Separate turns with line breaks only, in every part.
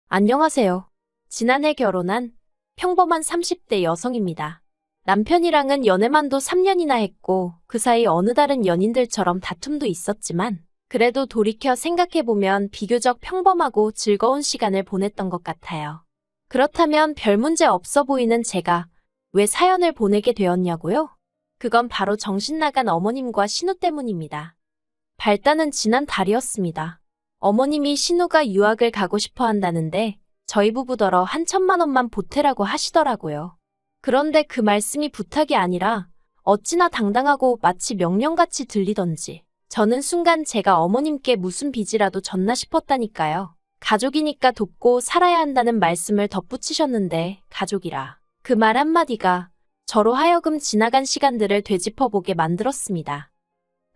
안녕하세요. 지난해 결혼한 평범한 30대 여성입니다. 남편이랑은 연애만도 3년이나 했고 그 사이 어느 다른 연인들처럼 다툼도 있었지만 그래도 돌이켜 생각해보면 비교적 평범하고 즐거운 시간을 보냈던 것 같아요. 그렇다면 별 문제 없어 보이는 제가 왜 사연을 보내게 되었냐고요? 그건 바로 정신 나간 어머님과 신우 때문입니다. 발단은 지난 달이었습니다. 어머님이 신우가 유학을 가고 싶어 한다는데 저희 부부더러 한 1,000만 원만 보태라고 하시더라고요. 그런데 그 말씀이 부탁이 아니라 어찌나 당당하고 마치 명령같이 들리던지 저는 순간 제가 어머님께 무슨 빚이라도 졌나 싶었다니까요. 가족이니까 돕고 살아야 한다는 말씀을 덧붙이셨는데 가족이라. 그 말 한마디가 저로 하여금 지나간 시간들을 되짚어보게 만들었습니다.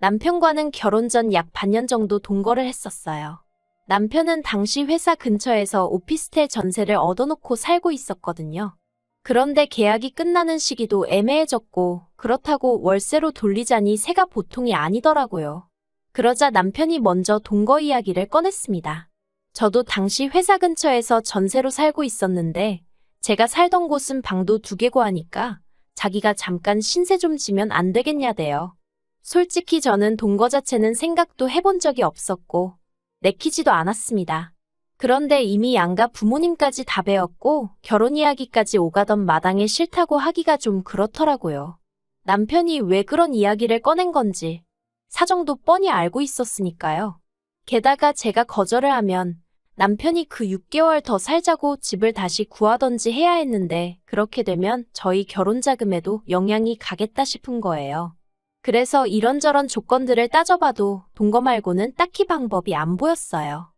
남편과는 결혼 전 약 반년 정도 동거를 했었어요. 남편은 당시 회사 근처에서 오피스텔 전세를 얻어놓고 살고 있었거든요. 그런데 계약이 끝나는 시기도 애매해졌고 그렇다고 월세로 돌리자니 새가 보통이 아니더라고요. 그러자 남편이 먼저 동거 이야기를 꺼냈습니다. 저도 당시 회사 근처에서 전세로 살고 있었는데 제가 살던 곳은 방도 2개고 하니까 자기가 잠깐 신세 좀 지면 안 되겠냐대요. 솔직히 저는 동거 자체는 생각도 해본 적이 없었고 내키지도 않았습니다. 그런데 이미 양가 부모님까지 다 배웠고 결혼 이야기까지 오가던 마당에 싫다고 하기가 좀 그렇더라고요. 남편이 왜 그런 이야기를 꺼낸 건지 사정도 뻔히 알고 있었으니까요. 게다가 제가 거절을 하면 남편이 그 6개월 더 살자고 집을 다시 구하던지 해야 했는데 그렇게 되면 저희 결혼 자금에도 영향이 가겠다 싶은 거예요. 그래서 이런저런 조건들을 따져봐도 동거 말고는 딱히 방법이 안 보였어요.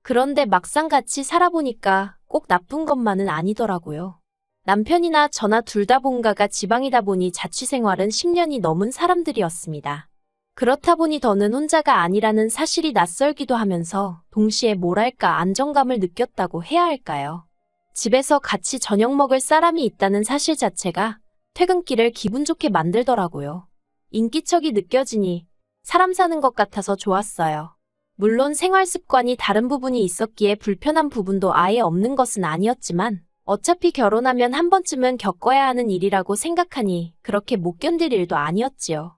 그런데 막상 같이 살아보니까 꼭 나쁜 것만은 아니더라고요. 남편이나 저나 둘 다 본가가 지방이다 보니 자취생활은 10년이 넘은 사람들이었습니다. 그렇다 보니 더는 혼자가 아니라는 사실이 낯설기도 하면서 동시에 뭐랄까 안정감을 느꼈다고 해야 할까요? 집에서 같이 저녁 먹을 사람이 있다는 사실 자체가 퇴근길을 기분 좋게 만들더라고요. 인기척이 느껴지니 사람 사는 것 같아서 좋았어요. 물론 생활 습관이 다른 부분이 있었기에 불편한 부분도 아예 없는 것은 아니었지만 어차피 결혼하면 한 번쯤은 겪어야 하는 일이라고 생각하니 그렇게 못 견딜 일도 아니었지요.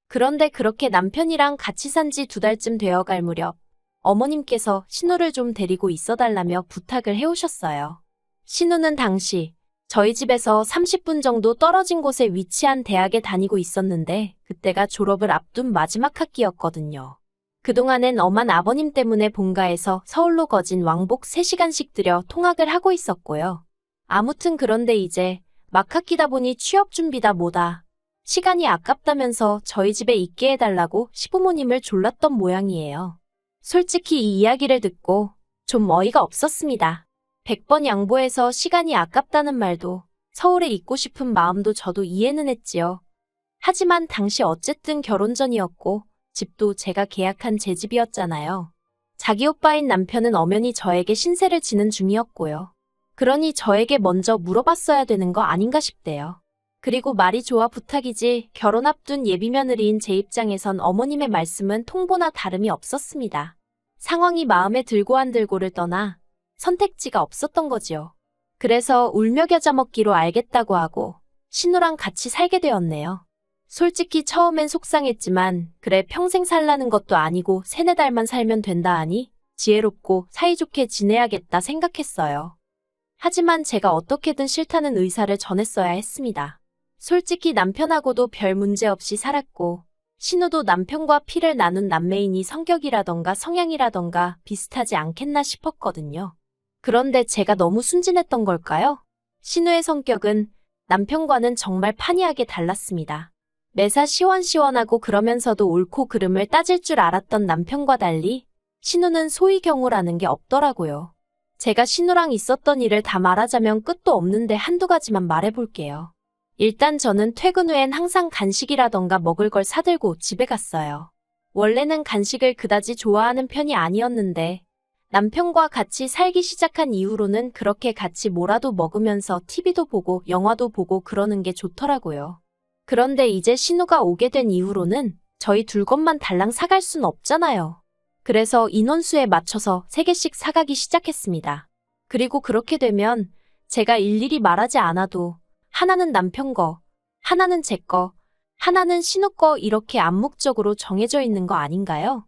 그런데 그렇게 남편이랑 같이 산 지 2달쯤 되어갈 무렵 어머님께서 신우를 좀 데리고 있어달라며 부탁을 해오셨어요. 신우는 당시 저희 집에서 30분 정도 떨어진 곳에 위치한 대학에 다니고 있었는데 그때가 졸업을 앞둔 마지막 학기였거든요. 그동안엔 엄한 아버님 때문에 본가에서 서울로 거진 왕복 3시간씩 들여 통학을 하고 있었고요. 아무튼 그런데 이제 막 학기다 보니 취업 준비다 뭐다. 시간이 아깝다면서 저희 집에 있게 해달라고 시부모님을 졸랐던 모양이에요. 솔직히 이 이야기를 듣고 좀 어이가 없었습니다. 100번 양보해서 시간이 아깝다는 말도 서울에 있고 싶은 마음도 저도 이해는 했지요. 하지만 당시 어쨌든 결혼 전이었고 집도 제가 계약한 제 집이었잖아요. 자기 오빠인 남편은 엄연히 저에게 신세를 지는 중이었고요. 그러니 저에게 먼저 물어봤어야 되는 거 아닌가 싶대요. 그리고 말이 좋아 부탁이지 결혼 앞둔 예비며느리인 제 입장에선 어머님의 말씀은 통보나 다름이 없었습니다. 상황이 마음에 들고 안 들고를 떠나 선택지가 없었던 거지요. 그래서 울며 겨자 먹기로 알겠다고 하고 신우랑 같이 살게 되었네요. 솔직히 처음엔 속상했지만 그래 평생 살라는 것도 아니고 3-4달만 살면 된다 하니 지혜롭고 사이좋게 지내야겠다 생각했어요. 하지만 제가 어떻게든 싫다는 의사를 전했어야 했습니다. 솔직히 남편하고도 별 문제 없이 살았고 신우도 남편과 피를 나눈 남매이니 성격이라던가 성향이라던가 비슷하지 않겠나 싶었거든요. 그런데 제가 너무 순진했던 걸까요? 신우의 성격은 남편과는 정말 판이하게 달랐습니다. 매사 시원시원하고 그러면서도 옳고 그름을 따질 줄 알았던 남편과 달리 신우는 소위 경우라는 게 없더라고요. 제가 신우랑 있었던 일을 다 말하자면 끝도 없는데 한두 가지만 말해볼게요. 일단 저는 퇴근 후엔 항상 간식이라던가 먹을 걸 사들고 집에 갔어요. 원래는 간식을 그다지 좋아하는 편이 아니었는데 남편과 같이 살기 시작한 이후로는 그렇게 같이 뭐라도 먹으면서 TV도 보고 영화도 보고 그러는 게 좋더라고요. 그런데 이제 신우가 오게 된 이후로는 저희 둘 것만 달랑 사갈 순 없잖아요. 그래서 인원수에 맞춰서 3개씩 사가기 시작했습니다. 그리고 그렇게 되면 제가 일일이 말하지 않아도 하나는 남편 거, 하나는 제 거, 하나는 신우 거 이렇게 암묵적으로 정해져 있는 거 아닌가요?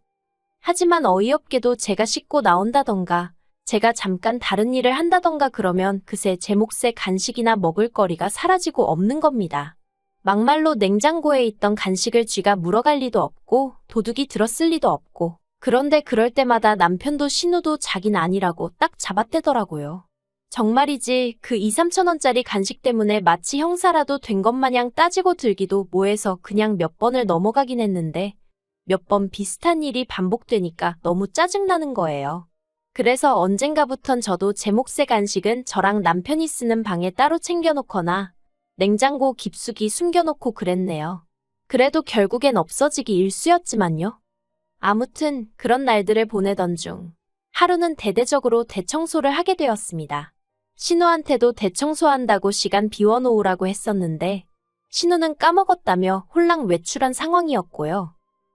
하지만 어이없게도 제가 씻고 나온다던가 제가 잠깐 다른 일을 한다던가 그러면 그새 제 몫의 간식이나 먹을 거리가 사라지고 없는 겁니다. 막말로 냉장고에 있던 간식을 쥐가 물어갈 리도 없고 도둑이 들었을 리도 없고 그런데 그럴 때마다 남편도 신우도 자긴 아니라고 딱 잡아떼더라고요. 정말이지 그 2, 3천 원짜리 간식 때문에 마치 형사라도 된 것 마냥 따지고 들기도 뭐해서 그냥 몇 번을 넘어가긴 했는데 몇 번 비슷한 일이 반복되니까 너무 짜증나는 거예요. 그래서 언젠가부턴 저도 제 몫의 간식은 저랑 남편이 쓰는 방에 따로 챙겨놓거나 냉장고 깊숙이 숨겨놓고 그랬네요. 그래도 결국엔 없어지기 일쑤였지만요. 아무튼 그런 날들을 보내던 중 하루는 대대적으로 대청소를 하게 되었습니다. 신우한테도 대청소한다고 시간 비워놓으라고 했었는데 신우는 까먹었다며 홀랑 외출한 상황이었고요.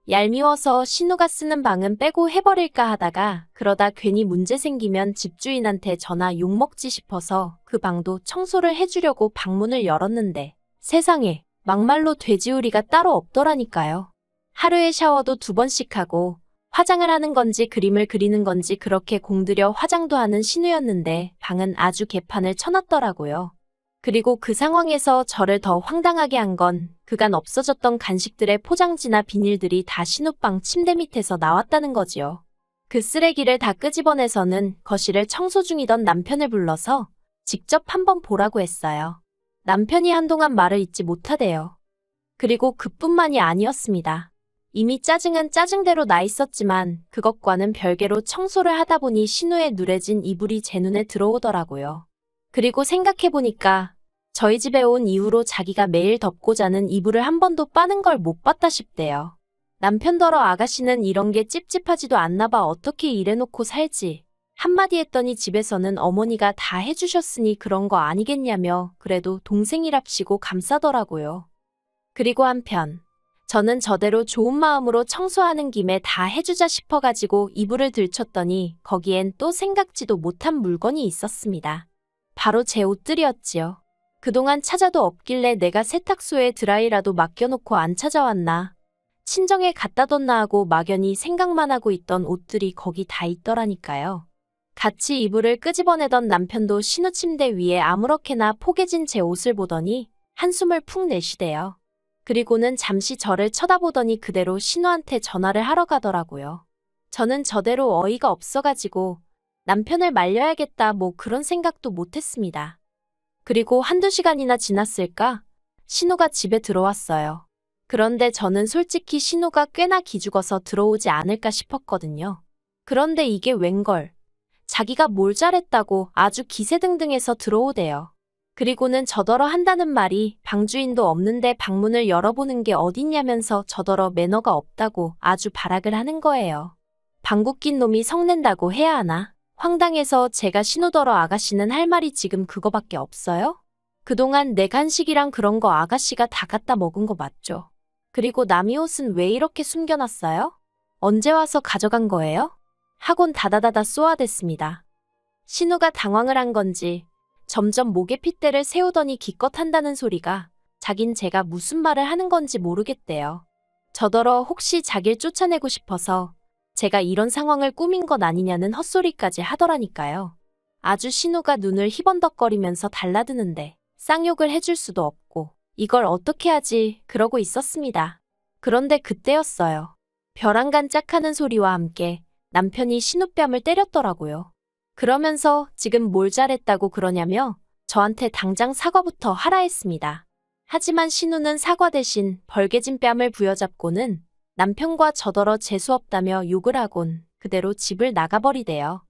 얄미워서 신우가 쓰는 방은 빼고 해버릴까 하다가 그러다 괜히 문제 생기면 집주인한테 전화 욕먹지 싶어서 그 방도 청소를 해주려고 방문을 열었는데 세상에 막말로 돼지우리가 따로 없더라니까요. 하루에 샤워도 2번씩 하고 화장을 하는 건지 그림을 그리는 건지 그렇게 공들여 화장도 하는 신우였는데 방은 아주 개판을 쳐놨더라고요. 그리고 그 상황에서 저를 더 황당하게 한 건 그간 없어졌던 간식들의 포장지나 비닐들이 다 신우방 침대 밑에서 나왔다는 거지요. 그 쓰레기를 다 끄집어내서는 거실을 청소 중이던 남편을 불러서 직접 한번 보라고 했어요. 남편이 한동안 말을 잇지 못하대요. 그리고 그뿐만이 아니었습니다. 이미 짜증은 짜증대로 나 있었지만 그것과는 별개로 청소를 하다 보니 신우의 누래진 이불이 제 눈에 들어오더라고요. 그리고 생각해보니까 저희 집에 온 이후로 자기가 매일 덮고 자는 이불을 한 번도 빠는 걸 못 봤다 싶대요. 남편더러 아가씨는 이런 게 찝찝하지도 않나 봐 어떻게 이래놓고 살지. 한마디 했더니 집에서는 어머니가 다 해주셨으니 그런 거 아니겠냐며 그래도 동생이랍시고 감싸더라고요. 그리고 한편 저는 저대로 좋은 마음으로 청소하는 김에 다 해주자 싶어가지고 이불을 들쳤더니 거기엔 또 생각지도 못한 물건이 있었습니다. 바로 제 옷들이었지요. 그동안 찾아도 없길래 내가 세탁소에 드라이라도 맡겨놓고 안 찾아왔나. 친정에 갖다 뒀나 하고 막연히 생각만 하고 있던 옷들이 거기 다 있더라니까요. 같이 이불을 끄집어내던 남편도 신우 침대 위에 아무렇게나 포개진 제 옷을 보더니 한숨을 푹 내쉬대요. 그리고는 잠시 저를 쳐다보더니 그대로 신우한테 전화를 하러 가더라고요. 저는 저대로 어이가 없어가지고 남편을 말려야겠다 뭐 그런 생각도 못했습니다. 그리고 1~2시간이나 지났을까? 신우가 집에 들어왔어요. 그런데 저는 솔직히 신우가 꽤나 기죽어서 들어오지 않을까 싶었거든요. 그런데 이게 웬걸. 자기가 뭘 잘했다고 아주 기세등등해서 들어오대요. 그리고는 저더러 한다는 말이 방주인도 없는데 방문을 열어보는 게 어딨냐면서 저더러 매너가 없다고 아주 발악을 하는 거예요. 방구 낀 놈이 성낸다고 해야 하나? 황당해서 제가 신우더러 아가씨는 할 말이 지금 그거밖에 없어요? 그동안 내 간식이랑 그런 거 아가씨가 다 갖다 먹은 거 맞죠? 그리고 남이 옷은 왜 이렇게 숨겨놨어요? 언제 와서 가져간 거예요? 하곤 다다다다 쏘아댔습니다. 신우가 당황을 한 건지 점점 목에 핏대를 세우더니 기껏 한다는 소리가 자긴 제가 무슨 말을 하는 건지 모르겠대요. 저더러 혹시 자길 쫓아내고 싶어서 제가 이런 상황을 꾸민 것 아니냐는 헛소리까지 하더라니까요. 아주 신우가 눈을 희번덕거리면서 달라드는데 쌍욕을 해줄 수도 없고 이걸 어떻게 하지 그러고 있었습니다. 그런데 그때였어요. 벼랑간짝하는 소리와 함께 남편이 신우 뺨을 때렸더라고요. 그러면서 지금 뭘 잘했다고 그러냐며 저한테 당장 사과부터 하라 했습니다. 하지만 신우는 사과 대신 벌개진 뺨을 부여잡고는 남편과 저더러 재수없다며 욕을 하곤 그대로 집을 나가버리대요.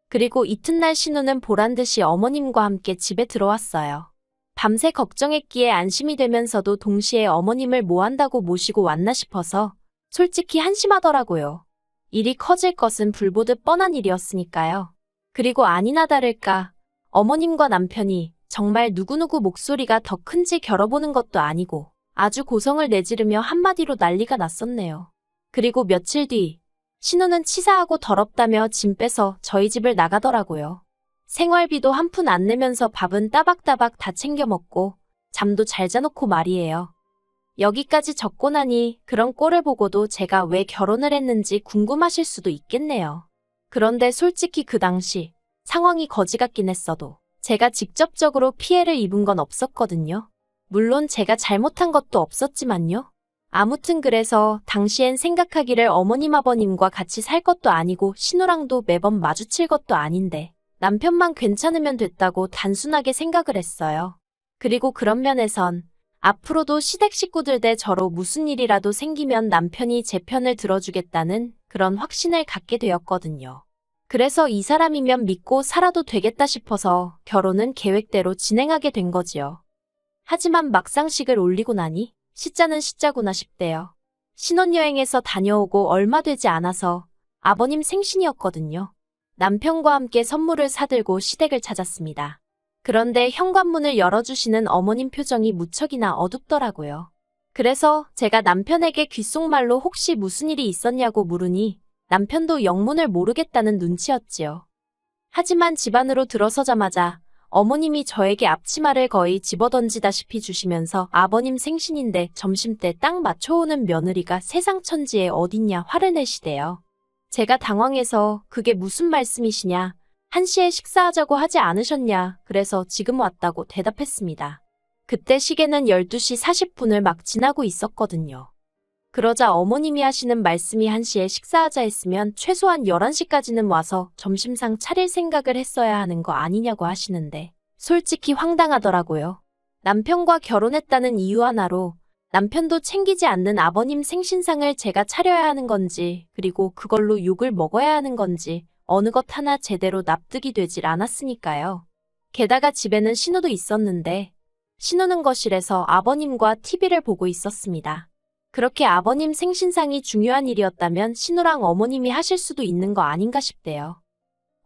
그리고 이튿날 신우는 보란듯이 어머님과 함께 집에 들어왔어요. 밤새 걱정했기에 안심이 되면서도 동시에 어머님을 뭐 한다고 모시고 왔나 싶어서 솔직히 한심하더라고요. 일이 커질 것은 불보듯 뻔한 일이었으니까요. 그리고 아니나 다를까 어머님과 남편이 정말 누구누구 목소리가 더 큰지 겨뤄보는 것도 아니고 아주 고성을 내지르며 한마디로 난리가 났었네요. 그리고 며칠 뒤 신우는 치사하고 더럽다며 짐 빼서 저희 집을 나가더라고요. 생활비도 한 푼 안 내면서 밥은 따박따박 다 챙겨 먹고 잠도 잘 자놓고 말이에요. 여기까지 적고 나니 그런 꼴을 보고도 제가 왜 결혼을 했는지 궁금하실 수도 있겠네요. 그런데 솔직히 그 당시 상황이 거지 같긴 했어도 제가 직접적으로 피해를 입은 건 없었거든요. 물론 제가 잘못한 것도 없었지만요. 아무튼 그래서 당시엔 생각하기를 어머님 아버님과 같이 살 것도 아니고 신우랑도 매번 마주칠 것도 아닌데 남편만 괜찮으면 됐다고 단순하게 생각을 했어요. 그리고 그런 면에선 앞으로도 시댁 식구들 대 저로 무슨 일이라도 생기면 남편이 제 편을 들어주겠다는 그런 확신을 갖게 되었거든요. 그래서 이 사람이면 믿고 살아도 되겠다 싶어서 결혼은 계획대로 진행하게 된 거지요. 하지만 막상식을 올리고 나니 시자는 시자구나 싶대요. 신혼여행에서 다녀오고 얼마 되지 않아서 아버님 생신이었거든요. 남편과 함께 선물을 사들고 시댁을 찾았습니다. 그런데 현관문을 열어주시는 어머님 표정이 무척이나 어둡더라고요. 그래서 제가 남편에게 귓속말로 혹시 무슨 일이 있었냐고 물으니 남편도 영문을 모르겠다는 눈치였지요. 하지만 집 안으로 들어서자마자 어머님이 저에게 앞치마를 거의 집어던지다시피 주시면서 아버님 생신인데 점심때 딱 맞춰오는 며느리가 세상 천지에 어딨냐 화를 내시대요. 제가 당황해서 그게 무슨 말씀이시냐, 1시에 식사하자고 하지 않으셨냐, 그래서 지금 왔다고 대답했습니다. 그때 시계는 12시 40분을 막 지나고 있었거든요. 그러자 어머님이 하시는 말씀이 1시에 식사하자 했으면 최소한 11시까지는 와서 점심상 차릴 생각을 했어야 하는 거 아니냐고 하시는데 솔직히 황당하더라고요. 남편과 결혼했다는 이유 하나로 남편도 챙기지 않는 아버님 생신상을 제가 차려야 하는 건지 그리고 그걸로 욕을 먹어야 하는 건지 어느 것 하나 제대로 납득이 되질 않았으니까요. 게다가 집에는 신우도 있었는데 신우는 거실에서 아버님과 TV를 보고 있었습니다. 그렇게 아버님 생신상이 중요한 일이었다면 신우랑 어머님이 하실 수도 있는 거 아닌가 싶대요.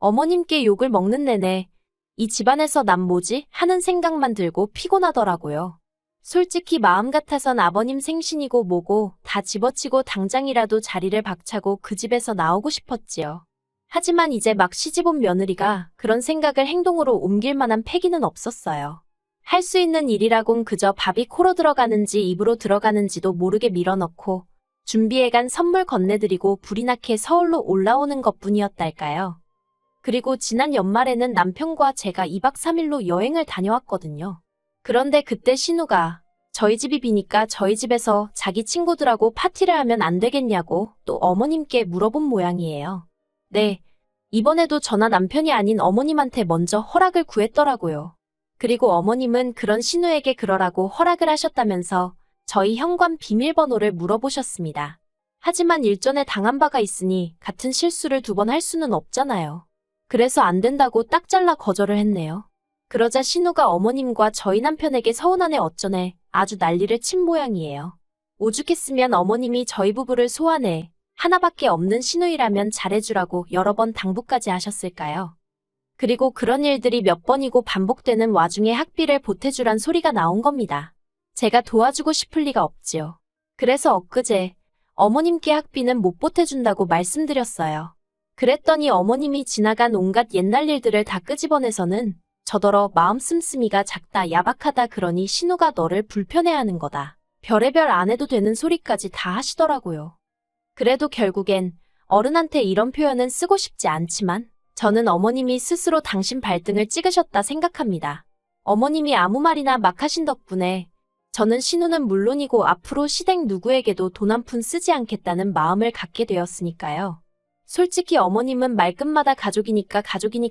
어머님께 욕을 먹는 내내 이 집안에서 난 뭐지? 하는 생각만 들고 피곤하더라고요. 솔직히 마음 같아선 아버님 생신이고 뭐고 다 집어치고 당장이라도 자리를 박차고 그 집에서 나오고 싶었지요. 하지만 이제 막 시집온 며느리가 그런 생각을 행동으로 옮길 만한 패기는 없었어요. 할 수 있는 일이라곤 그저 밥이 코로 들어가는지 입으로 들어가는지도 모르게 밀어넣고 준비해간 선물 건네드리고 불이 나게 서울로 올라오는 것뿐이었달까요. 그리고 지난 연말에는 남편과 제가 2박 3일로 여행을 다녀왔거든요. 그런데 그때 신우가 저희 집이 비니까 저희 집에서 자기 친구들하고 파티를 하면 안 되겠냐고 또 어머님께 물어본 모양이에요. 네, 이번에도 저나 남편이 아닌 어머님한테 먼저 허락을 구했더라고요. 그리고 어머님은 그런 신우에게 그러라고 허락을 하셨다면서 저희 현관 비밀번호를 물어보셨습니다. 하지만 일전에 당한 바가 있으니 같은 실수를 2번 할 수는 없잖아요. 그래서 안 된다고 딱 잘라 거절을 했네요. 그러자 신우가 어머님과 저희 남편에게 서운하네 어쩌네 아주 난리를 친 모양이에요. 오죽했으면 어머님이 저희 부부를 소환해 하나밖에 없는 신우이라면 잘해주라고 여러 번 당부까지 하셨을까요? 그리고 그런 일들이 몇 번이고 반복되는 와중에 학비를 보태주란 소리가 나온 겁니다. 제가 도와주고 싶을 리가 없지요. 그래서 엊그제 어머님께 학비는 못 보태준다고 말씀드렸어요. 그랬더니 어머님이 지나간 온갖 옛날 일들을 다 끄집어내서는 저더러 마음 씀씀이가 작다 야박하다 그러니 신우가 너를 불편해하는 거다. 별의별 안 해도 되는 소리까지 다 하시더라고요. 그래도 결국엔 어른한테 이런 표현은 쓰고 싶지 않지만 저는 어머님이 스스로 당신 발등을 찍으셨다 생각합니다. 어머님이 아무 말이나 막 하신 덕분에 저는 신우는 물론이고 앞으로 시댁 누구에게도 돈 한 푼 쓰지 않겠다는 마음을 갖게 되었으니까요. 솔직히 어머님은 말끝마다 가족이니까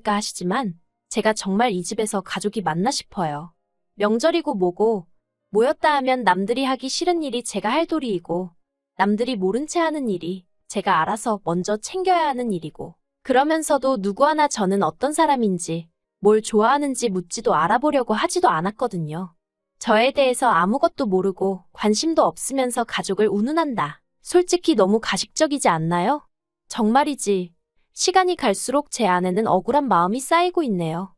하시지만 제가 정말 이 집에서 가족이 맞나 싶어요. 명절이고 뭐고 모였다 하면 남들이 하기 싫은 일이 제가 할 도리이고 남들이 모른 채 하는 일이 제가 알아서 먼저 챙겨야 하는 일이고 그러면서도 누구 하나 저는 어떤 사람인지 뭘 좋아하는지 묻지도 알아보려고 하지도 않았거든요. 저에 대해서 아무것도 모르고 관심도 없으면서 가족을 운운한다. 솔직히 너무 가식적이지 않나요? 정말이지. 시간이 갈수록 제 안에는 억울한 마음이 쌓이고 있네요.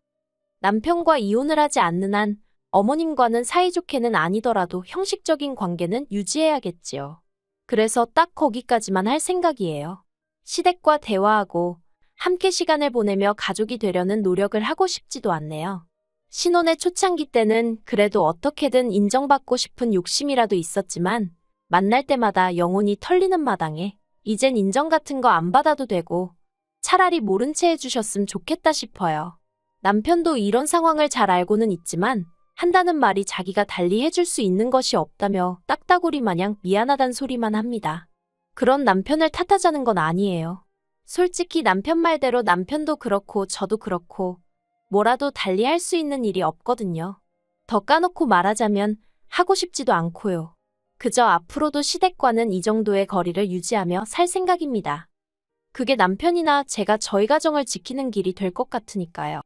남편과 이혼을 하지 않는 한 어머님과는 사이좋게는 아니더라도 형식적인 관계는 유지해야겠지요. 그래서 딱 거기까지만 할 생각이에요. 시댁과 대화하고 함께 시간을 보내며 가족이 되려는 노력을 하고 싶지도 않네요. 신혼의 초창기 때는 그래도 어떻게든 인정받고 싶은 욕심이라도 있었지만 만날 때마다 영혼이 털리는 마당에 이젠 인정 같은 거 안 받아도 되고 차라리 모른 채 해주셨으면 좋겠다 싶어요. 남편도 이런 상황을 잘 알고는 있지만 한다는 말이 자기가 달리 해줄 수 있는 것이 없다며 딱따구리 마냥 미안하단 소리만 합니다. 그런 남편을 탓하자는 건 아니에요. 솔직히 남편 말대로 남편도 그렇고 저도 그렇고 뭐라도 달리 할 수 있는 일이 없거든요. 더 까놓고 말하자면 하고 싶지도 않고요. 그저 앞으로도 시댁과는 이 정도의 거리를 유지하며 살 생각입니다. 그게 남편이나 제가 저희 가정을 지키는 길이 될 것 같으니까요.